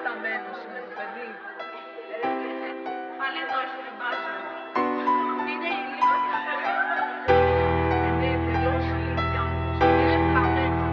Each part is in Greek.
φταμένος είναι το παιδί. Πάλι εδώ στην μπάζα. Είναι ηλίθεια. Είναι τελώς ηλίθεια όμως. Είναι φταμένο.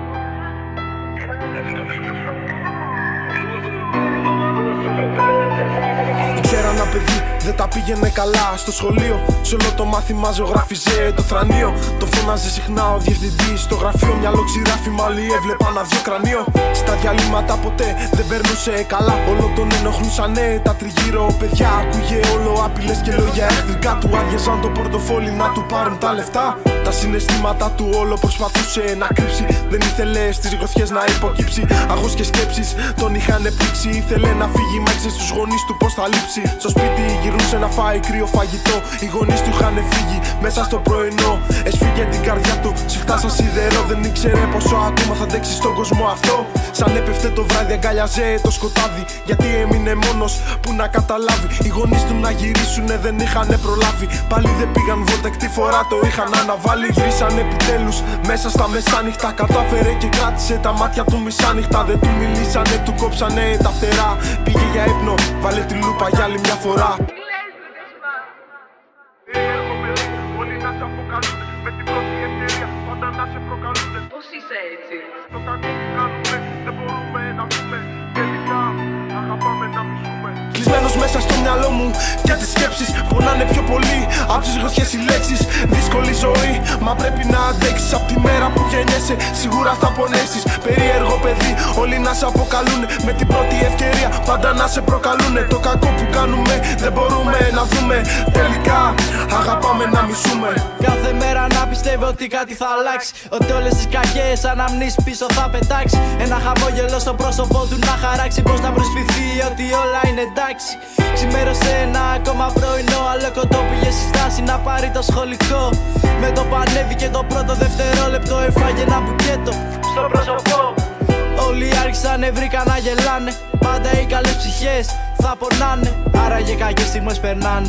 Ήξερα ένα παιδί, δεν τα πήγαινε καλά στο σχολείο. Σε όλο το μάθημα ζωγράφιζε το θρανείο. Το φώναζε συχνά ο διευθυντής στο γραφείο. Μυαλό ξηράφι, μαλλί έβλεπα ένα δυο κρανίο. Στα διαλύματα ποτέ δεν περνούσε καλά. Όλο τον ενοχλούσανε τα τριγύρω παιδιά. Ακούγε όλο άπειλες και λόγια εχθρικά του. Άδειαζαν το πορτοφόλι να του πάρουν τα λεφτά. Τα συναισθήματα του όλο προσπαθούσε να κρύψει. Δεν ήθελε στις γροθιές να υποκύψει. Αγώς και σκέψεις τον είχαν πλήξει. Ήθελε να φύγει, μα ήξερε στους γονείς του πως θα λείψει. Στο σπίτι γυρνούσε να φάει κρύο φαγητό. Οι γονείς του είχαν φύγει μέσα στο πρωινό. Έσφυγε την καρδιά του, σφιχτά σαν σιδερό. Δεν ήξερε πόσο ακόμα θα αντέξει στον κόσμο αυτό. Σαν έπεφτε το βράδυ, αγκάλιαζε το σκοτάδι. Γιατί έμεινε μόνος που να καταλάβει. Οι γονείς του να γυρίσουνε δεν είχαν προλάβει. Πάλι δεν πήγαν βόλτα, εκτή φορά το είχαν αναβάλει. Γυρίσαν επιτέλους μέσα στα μεσάνυχτα. Κατάφερε και κράτησε τα μάτια του μισάνυχτα. Δεν του μιλήσανε, του κόψανε τα φτερά. Πήγε για ύπνο, βάλε τη λούπα για άλλη μια φορά. Όλοι να σε αποκαλούν με την πρώτη ευκαιρία, πάντα να σε προκαλούν. Πώς είσαι έτσι? Το κακό που κάνουμε δεν μπορούμε να δούμε. Τελικά αγαπάμε να μισούμε. Κλεισμένος μέσα στο μυαλό μου και τις σκέψεις πονάνε πιο πολύ απ' τις γροθιές οι λέξεις. Δύσκολη ζωή, μα πρέπει να αντέξεις. Απ' τη μέρα που γεννιέσαι σίγουρα θα πονέσεις. Περίεργο παιδί, όλοι να σε αποκαλούν με την πρώτη ευκαιρία, πάντα να σε προκαλούν. Το κακό που κάνουμε δεν μπορούμε να δούμε. Τελικά αγαπάμε να μισούμε. Κάθε μέρα να πιστεύω ότι κάτι θα αλλάξει. Ότι όλες τις κακές αναμνήσεις πίσω θα πετάξει. Ένα χαμόγελο στο πρόσωπό του να χαράξει. Πως να προσποιηθεί ότι όλα είναι εντάξει. Ξημέρωσε ένα ακόμα πρωινό. Άλλο κοντό πήγε στη στάση να πάρει το σχολικό. Με το πανέβηκε το πρώτο δευτερόλεπτο. Έφαγε ένα μπουκέτο στο πρόσωπό. Όλοι άρχισανε, βρήκαν να γελάνε. Πάντα οι καλές ψυχές θα πονάνε. Άραγε κακές στιγμές περνάνε.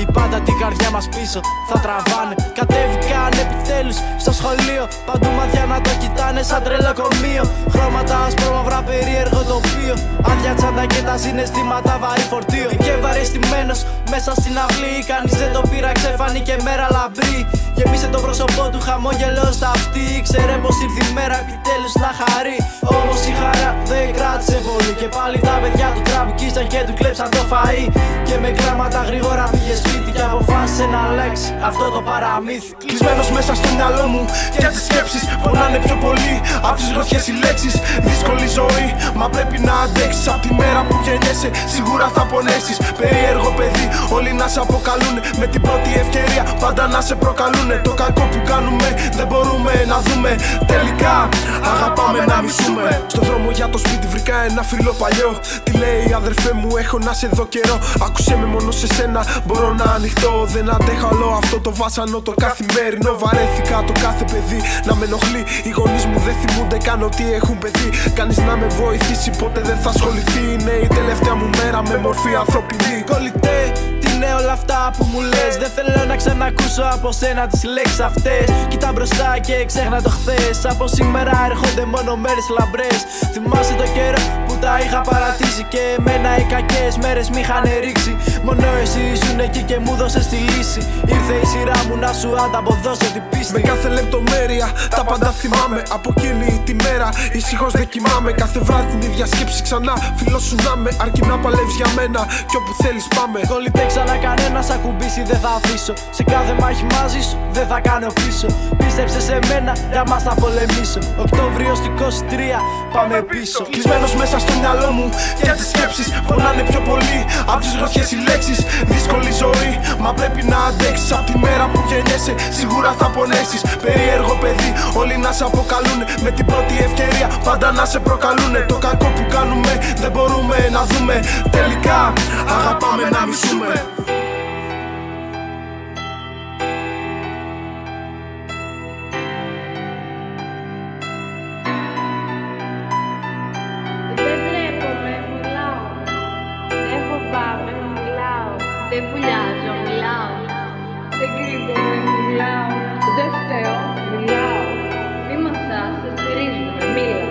Ή πάντα την καρδιά μας πίσω θα τραβάνε. Κατέβηκαν επιτέλους στο σχολείο. Παντού μάτια να το κοιτάνε σαν τρελοκομείο. Χρώματα ασπρόμαυρα, περίεργο τοπίο. Άδεια τσάντα και τα συναισθήματα βαρύ φορτίο. Και βαρεστημένος μέσα στην αυλή. Κανείς δεν το πείραξε, φάνηκε μέρα λαμπρή. Γεμίσε το πρόσωπό του χαμόγελο στα αυτή. Ήξερε πως ήρθε η μέρα επιτέλους να χαρεί. Όμως η χαρά δεν κράτησε πολύ. Και πάλι τα παιδιά του τραμπικίσαν και του κλέψαν το φαΐ. Και με κλάματα γρήγορα πήγε σπίτι και αποφάσισε να αλλάξει αυτό το παραμύθι. Κλεισμένος μέσα στο μυαλό μου και τις σκέψεις πονάνε πιο πολύ απ' τις γροθιές οι λέξεις. Δύσκολη ζωή, μα πρέπει να αντέξεις. Απ' τη μέρα που γεννιέσαι σίγουρα θα πονέσεις. Περίεργο παιδί, όλοι να σε αποκαλούν με την πρώτη ευκαιρία, πάντα να σε προκαλούν. Το κακό που κάνουμε δεν μπορούμε να δούμε. Τελικά αγαπάμε να μισούμε. Στο δρόμο για το σπίτι βρήκα ένα φίλο παλιό. Τι λέει αδερφέ μου, έχω να σε δω καιρό. Άκουσε με μόνο σε σένα, μπορώ να ανοιχτώ. Δεν αντέχω άλλο αυτό το βάσανο το καθημερινό. Βαρέθηκα το κάθε παιδί να με ενοχλεί. Οι γονείς μου δεν θυμούνται καν ότι έχουν παιδί. Κανείς να με βοηθήσει ποτέ δεν θα ασχοληθεί. Είναι η τελευταία μου μέρα με μορφή ανθρωπινή. Κολλητέ, τι είναι όλα αυτά που μου λες? Δεν θέλω να ξανακούσω από σένα τις λέξεις αυτές. Κοίτα μπροστά και ξέχνα το χθες. Από σήμερα έρχονται μόνο μέρες λαμπρές. Θυμάσαι το καιρό που τα είχα παρατήσει. Και εμένα οι κακές μέρες μ' είχαν ρίξει. Μόνο εσύ ήσουν εκεί και μου δώσες τη λύση. Ήρθε η σειρά μου να σου ανταποδώσω την πίστη. Με κάθε λεπτομέρεια τα πάντα θυμάμαι. Από εκείνη τη μέρα ησυχώς δεν κοιμάμαι. Κάθε βράδυ την ίδια σκέψη ξανά. Φίλος σου να με, αρκεί να παλεύεις για μένα. Κι όπου θέλεις πάμε. Κολλητέ, ξανά κανένας ακουμπήσει δεν θα αφήσω. Σε κάθε μάχη μαζί σου δεν θα κάνω πίσω. Πίστεψε σε μένα, για μας θα πολεμήσω. Οκτώβριο 23 πάμε πίσω. Κλεισμένος μέσα στο μυαλό μου και τις σκέψεις πονάνε πιο πολύ απ' τις γροθιές οι λέξεις. Δύσκολη ζωή, μα πρέπει να αντέξεις. Απ' τη μέρα που γεννιέσαι σίγουρα θα πονέσεις. Περίεργο παιδί, όλοι να σε αποκαλούν με την πρώτη ευκαιρία, πάντα να σε προκαλούν. Το κακό που κάνουμε δεν μπορούμε να δούμε. Τελικά αγαπάμε να μισούμε. Δεν βουλιάζω, μιλάω. Δεν κρύβομαι, μιλάω. Δεν φταίω, μιλάω. Μη μασάς, σε στηρίζουμε, μίλα.